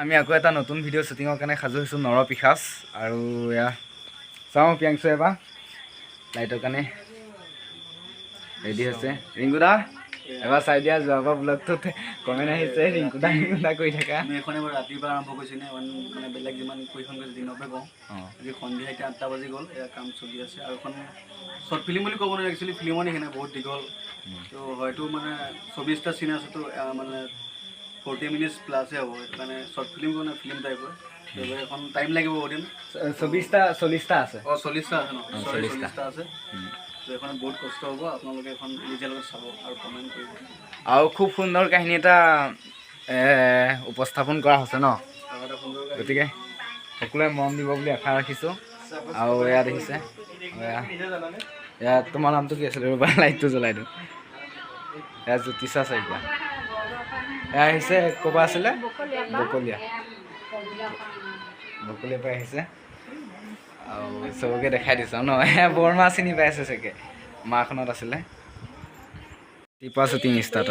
আমি আকৌ এটা নতুন ভিডিঅ' শ্বুটিঙৰ কাৰণে সাজু হৈছোঁ নৰপিশাচ আৰু এয়া চাওঁ প্ৰিয়াংশু এবাৰ লাইটৰ কাৰণে ৰেডি হৈছে ৰিংকুদা এবাৰ চাই দিয়া যোৱাবাৰ ব্লগটোত কমেণ্ট আহিছে ৰিংকুদা কৰি থাকা আমি এখন এবাৰ ৰাতিপুৱা আৰম্ভ কৰিছোঁ নে মানে বেলেগ যিমান কুইখন কৰিছোঁ দিনতে কওঁ আজি সন্ধিয়া এতিয়া 8টা বাজি গ'ল এয়া কাম চলি আছে আৰু এখন শ্বৰ্ট ফিল্ম বুলি ক'ব নোৱাৰি একচুৱেলি ফিল্মৰ নিচিনা বহুত দীঘল তো হয়তো মানে 24টা চিন আছে তো মানে 40 মিনিটছ প্লাছহে হ'ব সেইটো কাৰণে শ্বৰ্ট ফিল্ম মানে ফিল্ম টাইপৰ এখন টাইম লাগিব বহুদিন 40টা আছে 40টা আছে ন 40টা আছে তো এখন বহুত কষ্ট হ'ব আপোনালোকে এখন নিজেলগত চাব আৰু কমেণ্ট কৰিব আৰু খুব সুন্দৰ কাহিনী এটা উপস্থাপন কৰা হৈছে ন গতিকে সকলোৱে মৰম দিব বুলি আশা ৰাখিছোঁ আৰু এয়া দেখিছে এয়া তোমাৰ নামটো কি আছিলে ৰ'বা লাইটটো জ্বলাই দিওঁ এয়া জ্যোতিষা শইকীয়া এয়া আহিছে ক'ৰপৰা আছিলে বকলীয়া পৰা আহিছে আৰু চবকে দেখাই দিছোঁ ন এয়া বৰমা চিনি পাই আছে চাগে মাখনত আছিলে টিপা শ্বুটিং ষ্টাৰ্ট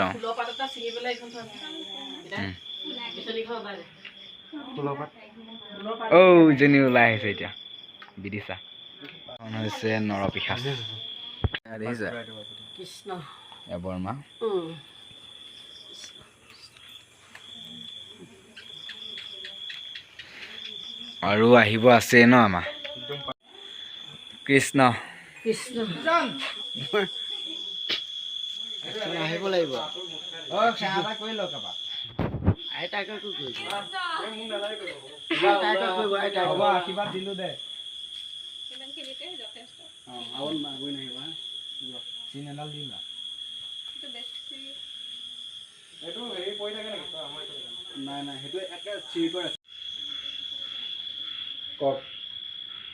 যেনি ওলাই আহিছে এতিয়া বিদিশা হৈছে নৰপিশাচ দেখিছে কৃষ্ণ বৰমা আৰু আহিব আছে ন আমাৰ কৃষ্ণ আহিব লাগিব আশীৰ্বাদ দিলো দে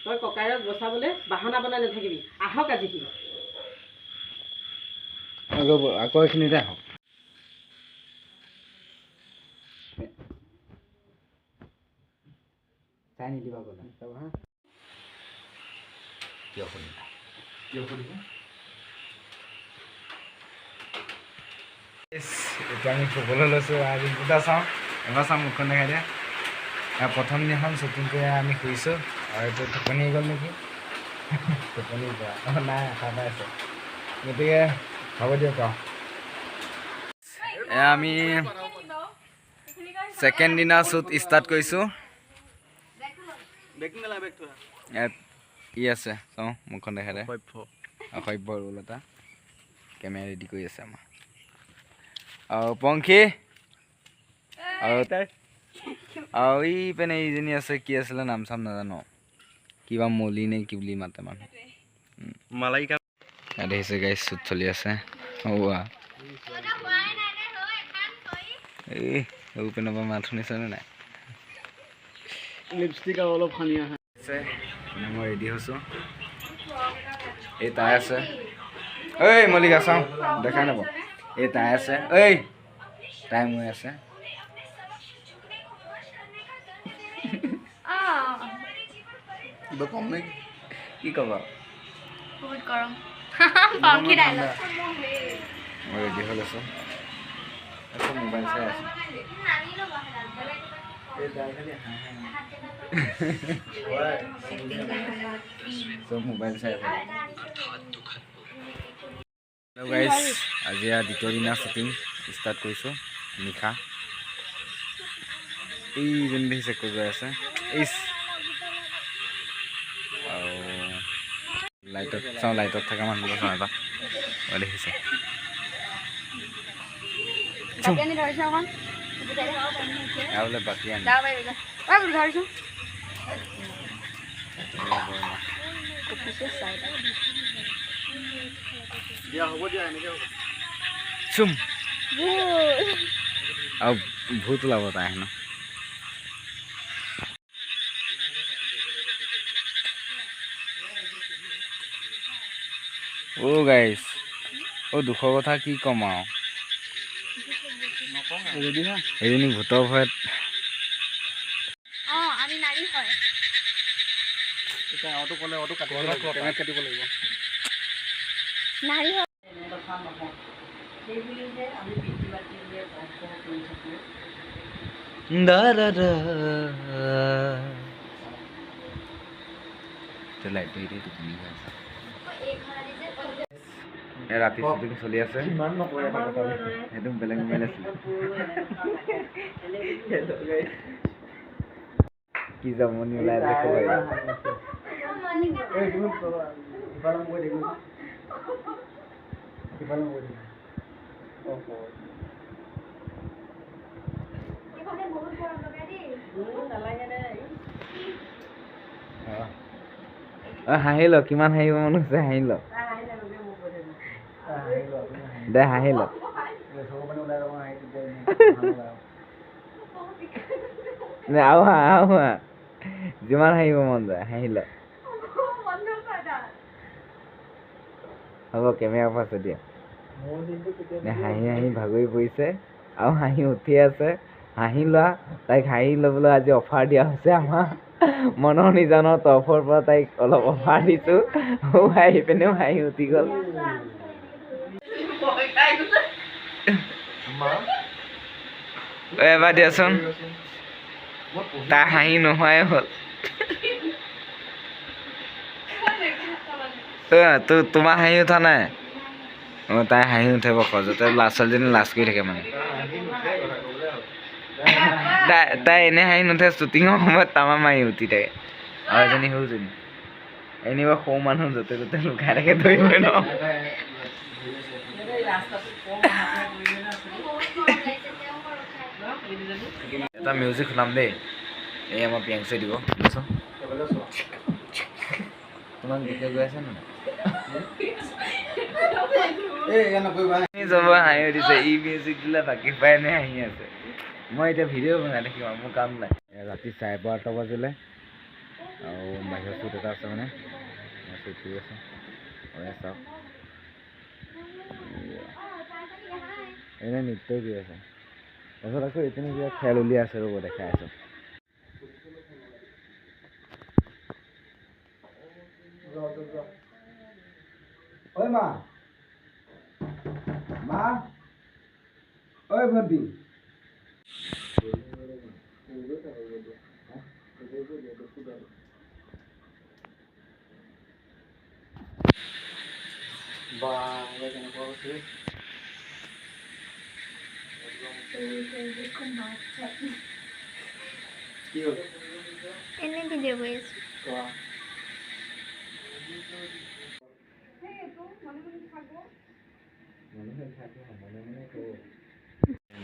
তই ককাইৰক বচাবলৈ বাহানা বনাই নাথাকিবি আহক আজি সি আকৌ এইখিনিতে আহক চাই নিদিবা গ'লে হা কিয় শুনিবা এতিয়া আমি শুবলৈ লৈছোঁ আৰু ৰিংকুদা চাওঁ এবাৰ চাওঁ মুখখন দেখাই দিয়া প্ৰথম দিনাখন শ্বুটিং কৰি আমি শুইছোঁ আৰু এইটো টোপনি গ'ল নেকি টোপনি যোৱা নাই আশা পাই আছে গতিকে হ'ব দিয়ক আৰু আমি ছেকেণ্ড দিনা শ্বুট ষ্টাৰ্ট কৰিছোঁ ইয়াত ই আছে চাওঁ মুখখন দেখাই দে অসভ্য ৰোল এটা কেমেৰা ৰেডি কৰি আছে আমাৰ আৰু পংখী আৰু ই পেনে এইজনী আছে কি আছিলে নাম চাম নাজানো কিবা মলি নে কি বুলি মাতে মানুহ মালাইকা দেখিছে গাইছ শ্বুট চলি আছে এই পেনৰ পৰা মাত শুনিছেনে নাই লিপষ্টিক আৰু অলপ সানি আহে মই ৰেডি হৈছোঁ এই তাই আছে ঐ মল্লিকা চাওঁ দেখাই নাপাওঁ এই তাই আছে ঐ তাই মই আছে কম নেকি কি ক'বা বহুত গৰম পংখী ডাইলগ মই ৰেডি হৈ লৈছোঁ মোবাইল চাই আছোঁ চব মোবাইল চাই আছে গাইজ আজি দ্বিতীয় দিনা শ্বুটিং ষ্টাৰ্ট কৰিছোঁ নিশা এইজনী দেখিছে কৈ গৈ আছে আৰু লাইটত চাওঁ লাইটত থকা মানুহবোৰ চাওঁ এটা দেখিছে বোলে বাকী আনি চুম আৰু ভূত ওলাব তাই হেনো গাইজ দুখৰ কথা কি ক'ম আৰু এইজনী ভূতৰ ভয়ত আমি নাৰী হয় অটো ক'লে অটো কাটিব লাগিব নাৰী হয় সেইবুলি যে আমি পিতৃ মাতৃ ধ্বংস কৰি থাকোঁ ৰাতি শ্বুটিং চলি আছে সেইটো বেলেগ মোবাইল আছিল কি জমনি ওলাই আছে কবাই হাঁহি ল কিমান হাঁহিব মন হৈছে হাঁহি ল দে হাঁহি ল আৰু হাঁহ যিমান হাঁহিব মন যায় হাঁহি ল হ'ব কেমেৰা পাছে দিয়া হাঁহি হাঁহি ভাগৰি পৰিছে আৰু হাঁহি উঠি আছে হাঁহি লোৱা তাইক হাঁহি ল'বলৈ আজি অফাৰ দিয়া হৈছে আমাৰ মনৰ নিজানৰ তৰফৰ পৰা তাইক অলপ অফাৰ দিছোঁ আহি পিনেও হাঁহি উঠি গ'ল এবাৰ দিয়াচোন তাই হাঁহি নোহোৱাই হ'ল তোমাৰ হাঁহি উঠা নাই অঁ তাই হাঁহি উঠিব খজতে ল'ৰা ছোৱালীজনী লাজ কৰি থাকে মানে তাই এনে হাঁহি নুঠে শ্বুটিঙৰ সময়ত তামাম মাৰি উঠি থাকে আৰু এজনী সৰুজনী এনেকুৱা সৰু মানুহ য'তে ত'তে লুকাই থাকে ধৰিবই ন এটা মিউজিক শুনাম দেই এই আমাৰ পিয়াংচে দিব তোমাক দেখি গৈ আছে নে হাঁহি উঠিছে ই মিউজিক দিলে বাকী পাই নে হাঁহি আছে মই এতিয়া ভিডিঅ' বনাই দেখিম আৰু মোৰ কাম নাই ৰাতি 12:30 বাজিলে আৰু বাহিৰৰ শ্বুট এটা আছে মানে মই শ্বুট কৰি আছোঁ চাওক এনে নৃত্য কৰি আছে তাৰপিছত আকৌ এইপিনে কিবা খেল উলিয়াই আছে ৰ'ব দেখাই আছোঁ ঐ মা মা ঐ ভণ্টি এনে ভিডিঅ' কৰি আছো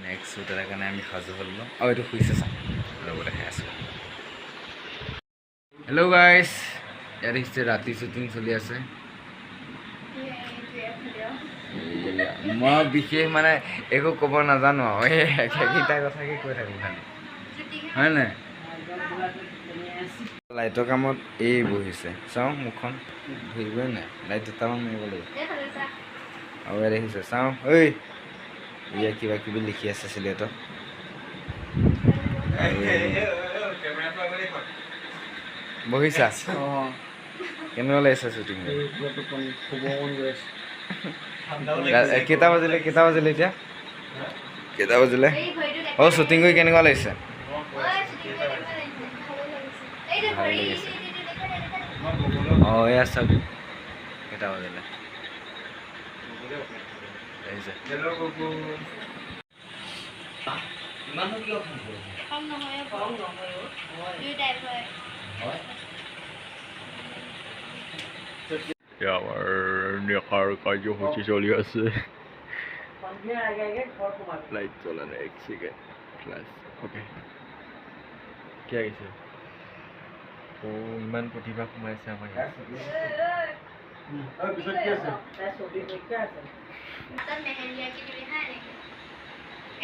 নেক্সট শ্বুট এটাৰ কাৰণে আমি সাজু হ'লো আৰু এইটো শুইছে চাম ৰ'ব দেখাই আছোঁ হেল্ল' গাইজ ইয়াত দেখিছে ৰাতি শ্বুটিং চলি আছে মই বিশেষ মানে একো ক'ব নাজানো আৰু এই একেইটা কথাকে কৈ থাকোঁ খালি হয় নাই লাইটৰ কামত এই বহিছে চাওঁ মুখখন ধৰিবই নাই লাইট দুটামান মাৰিব লাগিব আৰু ইয়াত দেখিছে চাওঁ ঐ ইয়াত কিবা কিবি লিখি আছে চিলেটত বহিছা কেনেকুৱা লাগিছে শ্বুটিং কেইটা বাজিলে এতিয়া কেইটা বাজিলে অঁ শ্বুটিং কৰি কেনেকুৱা লাগিছে ভাল লাগিছে অঁ এয়া চাওক কেইটা বাজিলে কম নহয় দুইটাই হয় আমাৰ নেকাৰ কাৰ্যসূচী চলি আছে লাইট জ্বলা নাই এক ছেকেণ্ড ক্লাছ অ'কে কি আহিছে ইমান প্ৰতিভা সোমাইছে আমাৰ ইয়াত তাত মেহেন্দি আঁকি দিবি হা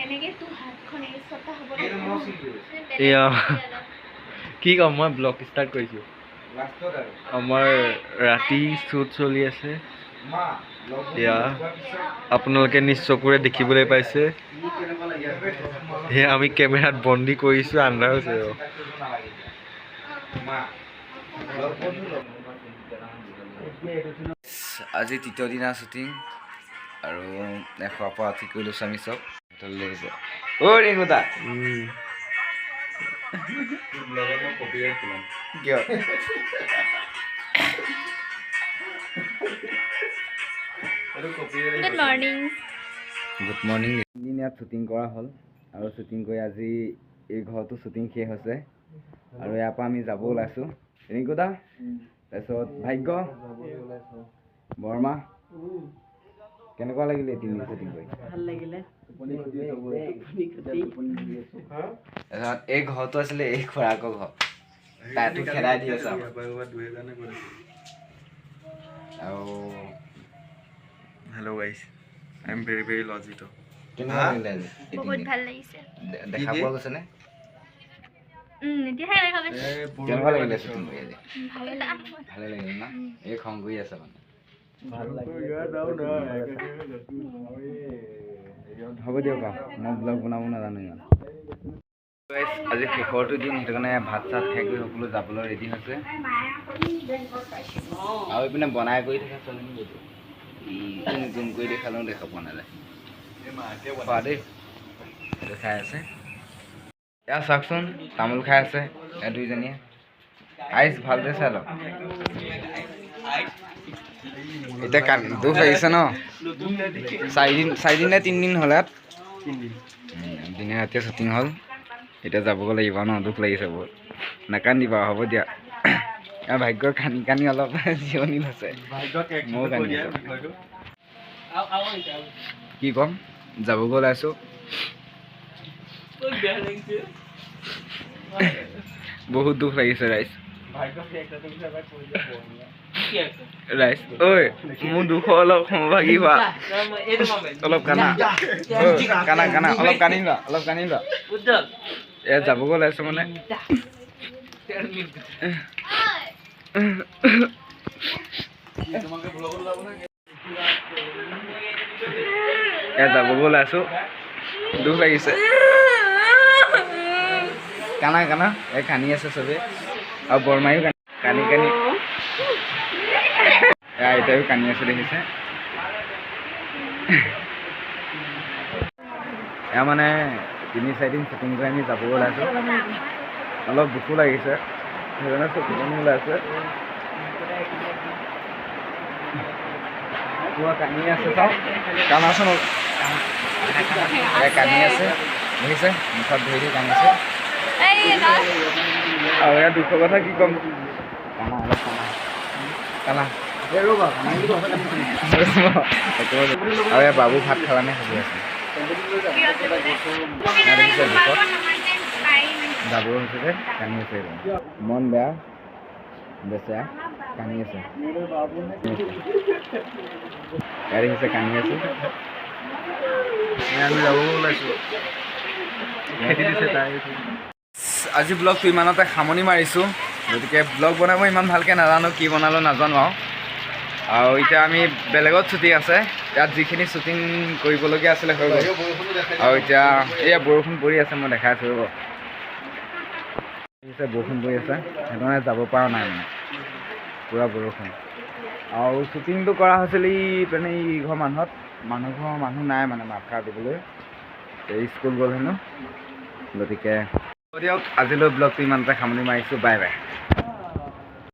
এনেকে তোৰ হাতখন এই ছটা হ'ব এয়া কি ক'ম মই ব্লগ ষ্টাৰ্ট কৰিছোঁ আমাৰ ৰাতি শ্বুট চলি আছে এয়া আপোনালোকে নিজ চকুৰে দেখিবলৈ পাইছে সেয়া আমি কেমেৰাত বন্দী কৰিছোঁ আন্ধাৰ হৈছে আজি তৃতীয় দিনা শ্বুটিং আৰু এশৰ পৰা উঠি কৰি লৈছোঁ আমি চব অ' ৰিঙুদা কিয় গুড মৰ্ণিং গুড মৰ্ণিং দিন ইয়াত শ্বুটিং কৰা হ'ল আৰু শ্বুটিং কৰি আজি এই ঘৰতো শ্বুটিং শেষ হৈছে আৰু ইয়াৰ পৰা আমি যাব ওলাইছোঁ ৰিংকুদা তাৰপিছত ভাগ্য বৰ্মা কেনেকুৱা লাগিলে তিনিদিন শ্বুটিং কৰি ভাল লাগিলে তাৰপিছত এই ঘৰটো আছিলে এই খুৰাকৰ ঘৰ তাতো খেদাই দি আছে আৰু hello' guys I am very very লজিত কেনেকুৱা লাগিলে আজি এই বহুত তিনিদিন? ভাল লাগিছে দেখা পোৱা গৈছেনে এতিয়াহে দেখা পাইছোঁ কেনেকুৱা লাগিলে শ্বুটিং কৰি আজি ভালে লাগিলে ভালে লাগিলে ন এই খং কৰি আছে মানে হ'ব দিয়ক মই ব্লগ বনাব নাজানো ইমান আজি শেষৰটো দিন সেইটো কাৰণে ভাত চাত খাই কৰি সকলো যাবলৈ ৰেডি হৈছে আৰু এইপিনে বনাই কৰি থকা ছোৱালীজনী জুম কৰি দেখালেও দেখা পোৱা নাযায় খোৱা দেই সেইটো খাই আছে এয়া চাওকচোন তামোল খাই আছে এয়া দুইজনীয়ে আইচ ভালদৰে চাই লওক এতিয়া দুখ লাগিছে ন চাৰিদিন নে তিনিদিন হ'ল ইয়াত দিনে ৰাতিয়ে শ্বুটিং হ'ল এতিয়া যাবগৈ লাগিব ন দুখ লাগিছে বহুত নাকান্দিবা হ'ব দিয়া ভাগ্যৰ কানি কানি অলপ জিৰণি লৈছে ময়ো কান্দি আছোঁ কি ক'ম যাবগৈ ওলাইছোঁ বহুত দুখ লাগিছে ৰাইজ ৰাইজ ঐ মোৰ দুখ অলপ সমভাগী হোৱা অলপ কানা কানা কানা অলপ কানি লোৱা এয়া যাবগৈ ওলাইছোঁ মানে এয়া যাবগৈ ওলাইছোঁ দুখ লাগিছে কানা কানা এই কানি আছে চবেই আৰু বৰমায়ো কানি কানি আইতায়ো কানি আছে দেখিছে এয়া মানে 3-4 দিন শ্বুটিং কৰি আমি যাবগৈ ওলাইছোঁ অলপ দুখো লাগিছে সেইকাৰণে চকুপানী ওলাইছে পুৰা কানি আছে চাওক কানাচোন কানি আছে দেখিছে মুখত ধৰি কানি আছে আৰু ইয়াৰ দুখৰ কথা কি ক'ম কানা অলপ কানা আৰু ইয়াৰ বাবু ভাত খালানে সুধি আছে যাব হৈছে যে কানি আছে মন বেয়া বেচা কানি আছে ইয়াৰ দেখিছে কানি আছে আমি যাব ওলাইছোঁ আজি ব্লগটো ইমানতে সামৰণি মাৰিছোঁ গতিকে ব্লগ বনাব ইমান ভালকৈ নাজানো কি বনালোঁ নাজানো আৰু এতিয়া আমি বেলেগত শ্বুটিং আছে ইয়াত যিখিনি শ্বুটিং কৰিবলগীয়া আছিলে হৈ গ'ল আৰু এতিয়া এয়া বৰষুণ পৰি আছে মই দেখাই আছোঁ ৰ'ব বৰষুণ পৰি আছে সেইটো কাৰণে যাব পৰা নাই মানে পূৰা বৰষুণ আৰু শ্বুটিংটো কৰা হৈছিল মানে ইঘৰ মানুহঘৰ মানুহ নাই মানে মাত খাৰ দিবলৈ স্কুল গ'ল হেনো গতিকে দিয়ক আজিলৈ ব্লগটো ইমানতে সামৰণি মাৰিছোঁ বাই বাই